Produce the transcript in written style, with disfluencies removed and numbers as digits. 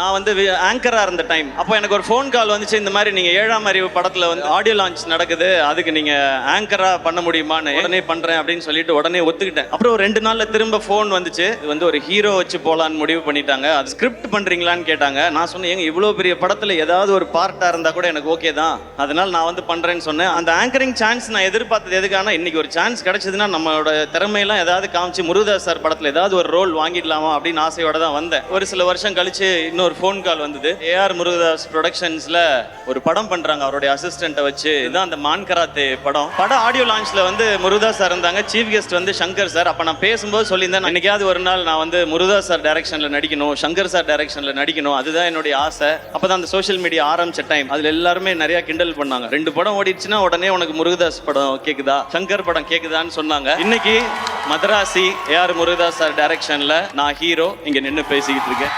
நான் வந்து ஆங்கரா இருந்த டைம். அப்போ எனக்கு ஒரு ஃபோன் கால் வந்துச்சு, இந்த மாதிரி நீங்க 7ஆம் அறிவு படத்துல வந்து ஆடியோ லான்ச் நடக்குது, அதுக்கு நீங்க ஆங்கரா பண்ண முடியுமான்னு. உடனே பண்றேன் அப்படின்னு சொல்லிட்டு உடனே ஒத்துக்கிட்டேன். அப்புறம் 2 நாள்ல திரும்ப ஃபோன் வந்துச்சு, இது வந்து ஒரு ஹீரோ வச்சு போலான்னு முடிவு பண்ணிட்டாங்க, அது ஸ்கிரிப்ட் பண்றீங்களான்னு கேட்டாங்க. நான் சொன்னேன், ஏங்க இவ்வளவு பெரிய படத்துல ஏதாவது ஒரு பார்ட்டா இருந்தா கூட எனக்கு ஓகே தான், அதனால நான் வந்து பண்றேன்னு சொன்னேன். அந்த ஆங்கரிங் சான்ஸ் நான் எதிர்பார்த்தது எதுக்கான, இன்னைக்கு ஒரு சான்ஸ் கிடைச்சதுன்னா நம்மளோட திறமையெல்லாம் ஏதாவது காமிச்சு முருகதாஸ் சார் படத்துல ஏதாவது ஒரு ரோல் வாங்கிடலாமா அப்படின்னு ஆசையோட தான் வந்தேன். ஒரு சில வருஷம் கழிச்சு இன்னொரு ஃபோன் கால் வந்தது. ஏஆர் முருகதாஸ் ப்ரொடக்ஷன்ஸ்ல ஒரு படம் பண்றாங்க அவருடைய அசிஸ்டண்ட்டை வச்சு. இதுதான் அந்த மான்கராத்தே படம். ஆடியோ லான்ச்ல வந்து முருகதாஸ் சார் இருந்தாங்க, சீஃப் கெஸ்ட் வந்து சங்கர் சார். அப்ப நான் பேசும்போது சொல்லியிருந்தேன், என்னைக்காவது ஒரு நாள் நான் வந்து முருகதாஸ் சார் டைரக்ஷன்ல நடிக்கணும், சங்கர் சார் டைரக்ஷன்ல நடிக்கணும், அதுதான் என்னுடைய ஆசை. அப்பதான் அந்த சோஷியல் மீடியா ஆரம்பிச்ச டைம். அதுல எல்லாருமே நிறைய கிண்டல் பண்ணாங்க. 2 படம் ஓடிடுச்சுன்னா உடனே உனக்கு முருகதாஸ் படம் கேக்குதா, சங்கர் படம் கேக்குதான்னு சொன்னாங்க. இன்னைக்கு மதராசி ஏஆர் முருகதாஸ் சார் டைரக்ஷன்ல நான் ஹீரோ இங்க நின்று பேசிக்கிட்டு இருக்கேன்.